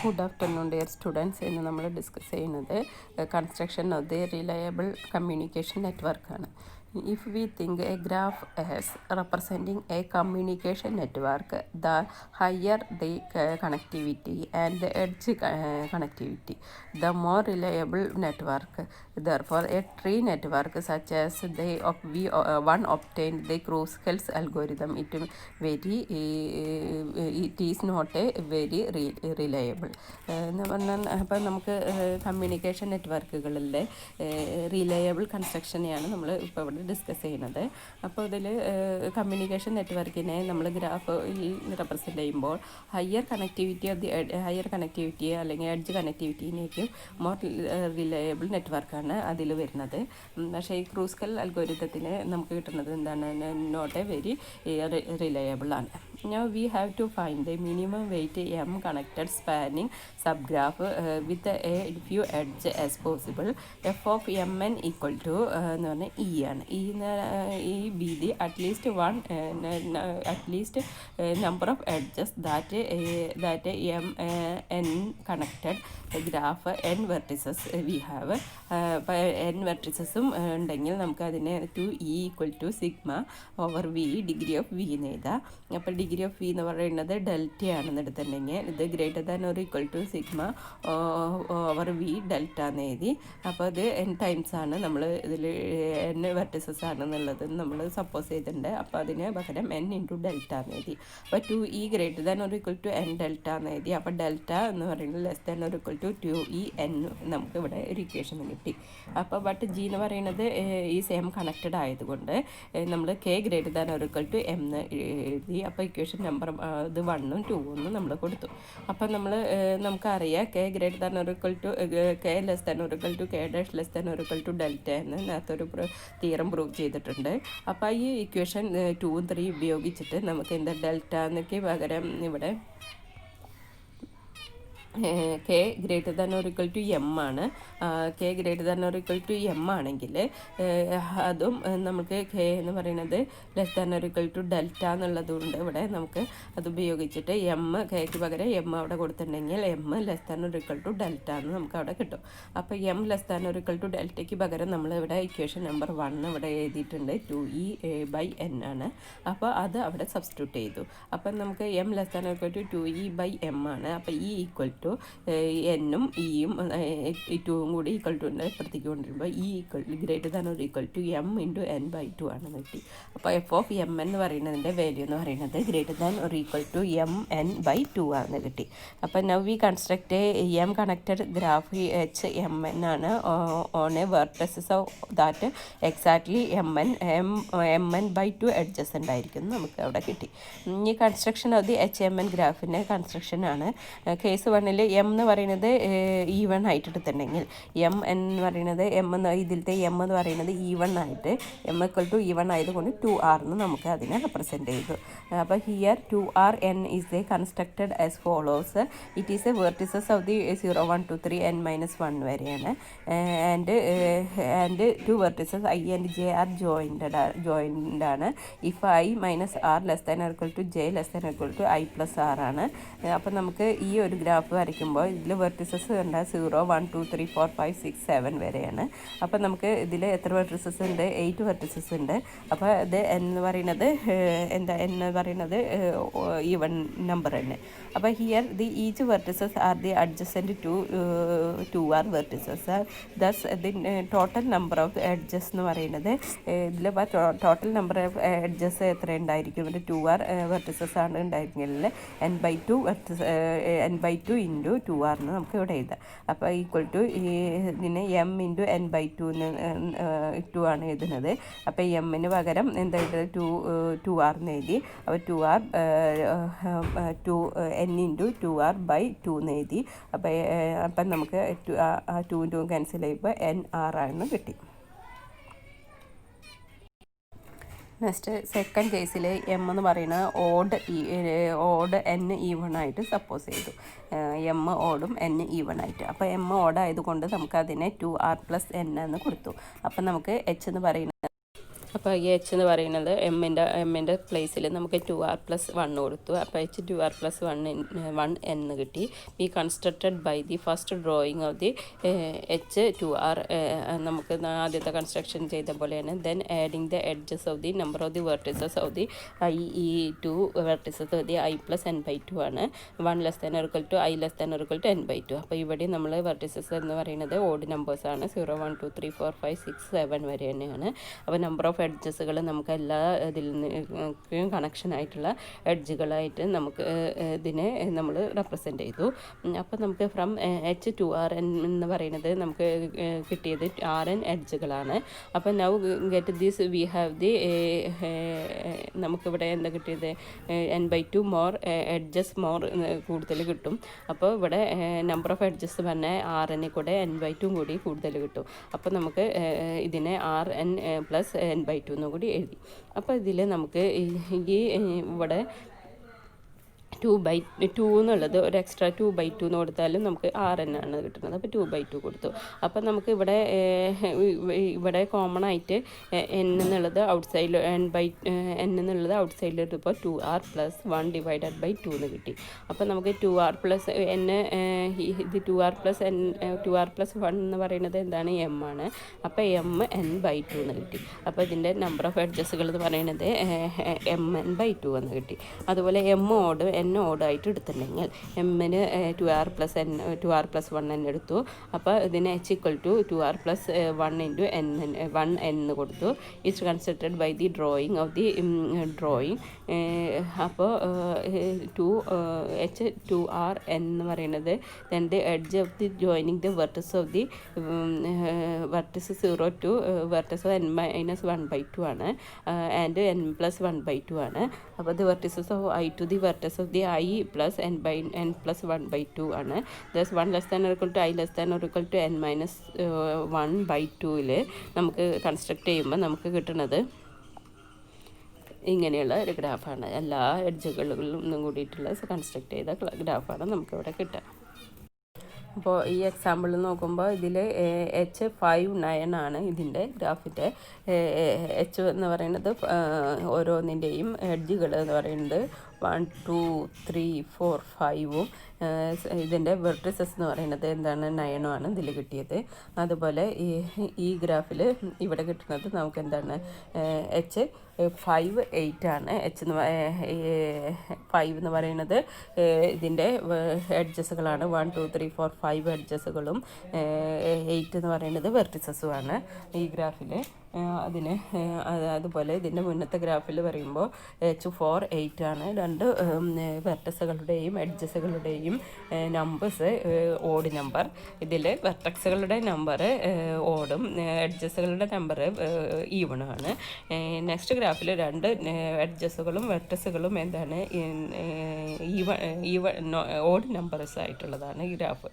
Good afternoon, dear students. ഇന്ന് നമ്മൾ discuss ചെയ്യുന്നത് construction of the reliable communication നെറ്റ്വർക്കാണ്. If we think a graph as representing a communication network, the higher the connectivity and the edge connectivity, the more reliable network. Therefore, a tree network such as one obtained the Kruskal's algorithm, it is not a very reliable. എന്ന് പറഞ്ഞാൽ അപ്പം നമുക്ക് communication നെറ്റ്വർക്കുകളിലെ reliable കൺസ്ട്രക്ഷനെയാണ് നമ്മൾ ഇപ്പോൾ ഇവിടെ discuss ചെയ്യുന്നത്. അപ്പോൾ ഇതിൽ കമ്മ്യൂണിക്കേഷൻ നെറ്റ്വർക്കിനെ നമ്മൾ ഗ്രാഫിൽ റെപ്രസെൻ്റ് ചെയ്യുമ്പോൾ ഹയർ കണക്ടിവിറ്റി അല്ലെങ്കിൽ എഡ്ജ് കണക്ടിവിറ്റിയിലേക്കും മോർ റിലയബിൾ നെറ്റ്വർക്കാണ് അതിൽ വരുന്നത്. പക്ഷേ ഈ ക്രൂസ്കൽ അൽഗോരിതത്തിന് നമുക്ക് കിട്ടുന്നത് എന്താണ്, നോട്ട് എ വെരി റിലയബിൾ ആണ്. Now we have to find the minimum weight m connected spanning subgraph with a few edges as possible. F of mn equal to എന്ന് പറഞ്ഞാൽ ഇ ആണ്. ഈ വീതി at least number of edges that n connected graph n vertices we have. n verticesഉം ഉണ്ടെങ്കിൽ നമുക്ക് അതിനെ 2e equal to sigma over v degree of v എന്ന് എഴുതാം. അപ്പോൾ ഡിഗ്രി ഓഫ് വി എന്ന് പറയുന്നത് ഡെൽറ്റ ആണെന്ന് എടുത്തിട്ടുണ്ടെങ്കിൽ ഇത് greater than or equal to sigma over v delta എന്ന് എഴുതി. അപ്പോൾ ഇത് n ടൈംസ് ആണ് നമ്മൾ ഇതിൽ n വെർട്ടിസസ് ആണെന്നുള്ളത് നമ്മൾ സപ്പോസ് ചെയ്തിട്ടുണ്ട്. അപ്പോൾ അതിന് പകരം n ഇൻറ്റു ഡെൽറ്റ എന്ന് എഴുതി. അപ്പോൾ 2e greater than or equal to n delta എന്ന് എഴുതി. അപ്പോൾ ഡെൽറ്റ എന്ന് പറയുന്നത് less than or equal to 2e n നമുക്ക് ഇവിടെ ഒരു ഇക്വേഷൻ കിട്ടി. അപ്പോൾ ബട്ട് ജി എന്ന് പറയുന്നത് ഈ സെയിം കണക്റ്റഡ് ആയതുകൊണ്ട് നമ്മൾ k greater than or equal to m എന്ന് എഴുതി. അപ്പോൾ ഇക്വേഷൻ നമ്പർ ഇത് 1ഉം 2ഉം നമ്മൾ കൊടുത്തു. അപ്പം നമുക്കറിയാം k greater than or equal to k less than or equal to k dash less than or equal to delta എന്ന് നേരത്തൊരു തിയറം പ്രൂവ് ചെയ്തിട്ടുണ്ട്. അപ്പോൾ ഈ ഇക്വേഷൻ 2ഉം 3 ഉപയോഗിച്ചിട്ട് നമുക്ക് എന്താ ഡെൽറ്റ എന്നൊക്കെ പകരം ഇവിടെ K greater than or equal to M ആണ്. K greater than or equal to M ആണെങ്കിൽ അതും നമുക്ക് കെ എന്ന് പറയുന്നത് less than or equal to delta എന്നുള്ളതുകൊണ്ട് ഇവിടെ നമുക്ക് അത് ഉപയോഗിച്ചിട്ട് എം കെക്ക് പകരം എം അവിടെ കൊടുത്തിട്ടുണ്ടെങ്കിൽ M less than or equal to delta എന്ന് നമുക്ക് അവിടെ കിട്ടും. അപ്പോൾ M less than or equal to ഡെൽറ്റയ്ക്ക് പകരം നമ്മൾ ഇവിടെ ഇക്വേഷൻ നമ്പർ 1 ഇവിടെ എഴുതിയിട്ടുണ്ട് 2e/n ആണ്. അപ്പോൾ അത് അവിടെ സബ്സ്റ്റിറ്റ്യൂട്ട് ചെയ്തു. അപ്പം നമുക്ക് m less than or equal to 2e/m ആണ്. അപ്പോൾ ഇ ഈക്വൽ ടു എന്നും ഇയും 2ഉം കൂടി ഈക്വൽ ടു ഇപ്പുറത്തേക്ക് കൊണ്ടുവരുമ്പോൾ e greater than or equal to m into n/2 ആണെന്ന് കിട്ടി. അപ്പോൾ എഫ് ഓഫ് എം എന്ന് പറയുന്നതിൻ്റെ വാല്യൂ എന്ന് പറയുന്നത് greater than or equal to mn/2 ആണെന്ന് കിട്ടി. അപ്പോൾ now we construct M connected graph H M N ആണ് on a vertices of that exactly mn/2 adjacent ആയിരിക്കും നമുക്ക് അവിടെ കിട്ടി. ഈ കൺസ്ട്രക്ഷൻ ഓഫ് ദി HMN ഗ്രാഫിൻ്റെ കൺസ്ട്രക്ഷനാണ്. കേസ് 1 എം എന്ന് പറയുന്നത് E1 ആയിട്ട് എടുത്തിട്ടുണ്ടെങ്കിൽ എം എന്ന് പറയുന്നത് ഇതിലത്തെ എം എന്ന് പറയുന്നത് E1 ആയിട്ട് എം ഈക്വൽ ടു E1 ആയതുകൊണ്ട് 2r എന്ന് നമുക്ക് അതിനെ റെപ്രസെൻറ്റ് ചെയ്തു. അപ്പോൾ here 2rn is the constructed as follows. It is a vertices of the 0, 1, 2, 3 n-1 വരെയാണ്. And 2 vertices i and j are joined ആണ്. If i minus r less than equal to j less than equal to i plus r ആണ്. അപ്പോൾ നമുക്ക് ഈ ഒരു graph വരയ്ക്കുമ്പോൾ ഇതിൽ vertices കണ്ട 0, 1, 2, 3, 4, 5, 6, 7 വരെയാണ്. അപ്പോൾ നമുക്ക് ഇതിൽ എത്ര വെർട്ടിസസ് ഉണ്ട്? 8 വെർട്ടിസസ് ഉണ്ട്. അപ്പോൾ ഇത് എന്ന് പറയുന്നത് ഈവൻ നമ്പർ തന്നെ. അപ്പോൾ here the each vertices are the adjacent to 2r vertices. Thus the total number of edges എന്ന് പറയുന്നത് ഇതിൽ ടോട്ടൽ നമ്പർ ഓഫ് എഡ്ജസ് എത്ര ഉണ്ടായിരിക്കും? ഒരു 2r വെർട്ടിസസ് ആണ് ഉണ്ടായിരുന്നെങ്കിൽ n/2 ഇൻറ്റു 2r എന്ന് നമുക്ക് ഇവിടെ എഴുതാം. അപ്പോൾ ഈക്വൽ ടു ഇതിന് m ഇൻറ്റു n/2 2 ആണ് എഴുതുന്നത്. അപ്പോൾ എമ്മിന് പകരം എന്താ എഴുതുന്നത്? 2r എന്ന് എഴുതി. അപ്പോൾ 2r n ഇൻറ്റു 2r/2 എന്ന് എഴുതി. അപ്പം നമുക്ക് 2 ക്യാൻസൽ ചെയ്യുമ്പോൾ nr ആണെന്ന് കിട്ടി. നെക്സ്റ്റ് സെക്കൻഡ് കേസിൽ എം എന്ന് പറയുന്നത് ഓഡ് n ഈവൺ ആയിട്ട് സപ്പോസ് ചെയ്തു. എം ഓടും n ഈവൺ ആയിട്ട്. അപ്പോൾ എം ഓഡ് ആയതുകൊണ്ട് നമുക്ക് അതിനെ 2r + n എന്ന് കൊടുത്തു. അപ്പം നമുക്ക് h എന്ന് പറയുന്നത് അപ്പോൾ ഈ എച്ച് എന്ന് പറയുന്നത് എമ്മിൻ്റെ പ്ലേസിൽ നമുക്ക് 2r+1 കൊടുത്തു. അപ്പോൾ h 2r+1 എന്ന് കിട്ടി. ഈ constructed by the first drawing of the h 2r നമുക്ക് ആദ്യത്തെ കൺസ്ട്രക്ഷൻ ചെയ്ത പോലെയാണ്. Then adding the edges of the number of the vertices of the ഈ 2 വെർട്ടിസസ് ഓഫ് ദി i+n/2 ആണ്. 1 ≤ i ≤ n/2. അപ്പോൾ ഇവിടെ നമ്മൾ വെർട്ടിസസ് എന്ന് പറയുന്നത് ഓഡ് നമ്പേഴ്സാണ്. 0 1 2 3 4 5 6 7 വരെ തന്നെയാണ്. അപ്പോൾ നമ്പർ ഓഫ് എഡ്ജസുകൾ നമുക്ക് എല്ലാ ഇതിൽ നിന്നും കണക്ഷൻ ആയിട്ടുള്ള എഡ്ജുകളായിട്ട് നമുക്ക് ഇതിനെ നമ്മൾ റെപ്രസെൻ്റ് ചെയ്തു. അപ്പോൾ നമുക്ക് ഫ്രം h 2rn എന്ന് പറയുന്നത് നമുക്ക് കിട്ടിയത് rn എഡ്ജുകളാണ്. അപ്പോൾ now get this we have the നമുക്കിവിടെ എന്താ കിട്ടിയത് n/2 മോർ എഡ്ജസ് മോർ കൂടുതൽ കിട്ടും. അപ്പോൾ ഇവിടെ നമ്പർ ഓഫ് എഡ്ജസ് പറഞ്ഞാൽ rn കൂടെ n/2 കൂടി കൂടുതൽ കിട്ടും. അപ്പോൾ നമുക്ക് ഇതിനെ rn + n/2 എന്നും കൂടി എഴുതി. അപ്പോൾ ഇതിൽ നമുക്ക് ഈ ഇവിടെ 2/2 എന്നുള്ളത് ഒരു എക്സ്ട്രാ 2/2 എന്ന് കൊടുത്താലും നമുക്ക് rn ആണ് കിട്ടുന്നത്. അപ്പോൾ 2/2 കൊടുത്തു. അപ്പോൾ നമുക്ക് ഇവിടെ കോമൺ ആയിട്ട് n എന്നുള്ളത് ഔട്ട്സൈഡിൽ n എന്നുള്ളത് ഔട്ട്സൈഡിൽ എടുത്തപ്പോൾ 2r+1 / 2 എന്ന് കിട്ടി. അപ്പോൾ നമുക്ക് 2r+n ഇത് 2r+1 എന്ന് പറയുന്നത് എന്താണ് m ആണ്. അപ്പോൾ mn/2 എന്ന് കിട്ടി. അപ്പോൾ ഇതിൻ്റെ നമ്പർ ഓഫ് എഡ്ജസുകൾ എന്ന് പറയുന്നത് mn/2 എന്ന് കിട്ടി. അതുപോലെ m ഓട് n ഓടായിട്ട് എടുത്തിട്ടുണ്ടെങ്കിൽ എമ്മിന് 2r+1 n എടുത്തു. അപ്പോൾ ഇതിന് h = 2r+1 × n എന്ന് കൊടുത്തു. It's considered by the drawing of the drawing. അപ്പോൾ h 2r n എന്ന് പറയുന്നത് then the edge of the joining the vertex of the vertex 0 to vertex n-1/2 ആണ് ആൻഡ് n+1/2 ആണ്. അപ്പോൾ the vertices of i to the vertex of the i plus n+1/2 ആണ്. Thus 1 ≤ i ≤ n-1/2 നമുക്ക് construct ചെയ്യുമ്പോൾ നമുക്ക് കിട്ടുന്നത് ഇങ്ങനെയുള്ള ഒരു ഗ്രാഫാണ്. എല്ലാ എഡ്ജുകളിലും കൂടിയിട്ടുള്ള കൺസ്ട്രക്ട് ചെയ്ത ഗ്രാഫാണ് നമുക്കിവിടെ കിട്ടുക. അപ്പോൾ ഈ എക്സാമ്പിൾ നോക്കുമ്പോൾ ഇതിൽ h59 ആണ് ഇതിൻ്റെ ഗ്രാഫിൻ്റെ h എന്ന് പറയുന്നത് ഓരോന്നിൻ്റെയും എഡ്ജുകൾ എന്ന് പറയുന്നത് 1 2 3 4 5ഉം ഇതിൻ്റെ വെർട്ടിസസ് എന്ന് പറയുന്നത് എന്താണ് 9 ആണ് ഇതിൽ കിട്ടിയത്. അതുപോലെ ഈ ഗ്രാഫിൽ ഇവിടെ കിട്ടുന്നത് നമുക്ക് എന്താണ് h58 ആണ്. 5 എന്ന് പറയുന്നത് ഇതിൻ്റെ എഡ്ജസുകളാണ്. 1 2 3 4 5 എഡ്ജസുകളും 8 എന്ന് പറയുന്നത് വെർട്ടിസസുമാണ് ഈ ഗ്രാഫിൽ. അതുപോലെ ഇതിൻ്റെ മുന്നത്തെ ഗ്രാഫിൽ പറയുമ്പോൾ h48 ആണ്. രണ്ട് വെർട്ടക്സുകളുടെയും എഡ്ജസുകളുടെയും നമ്പേഴ്സ് ഓഡ് നമ്പർ. ഇതിൽ വെർട്ടക്സുകളുടെ നമ്പർ ഓടും എഡ്ജസുകളുടെ നമ്പർ ഈവണുമാണ്. നെക്സ്റ്റ് ഗ്രാഫിൽ രണ്ട് എഡ്ജസുകളും വെർട്ടക്സുകളും എന്താണ് ഓഡ് നമ്പേഴ്സ് ആയിട്ടുള്ളതാണ് ഈ ഗ്രാഫ്.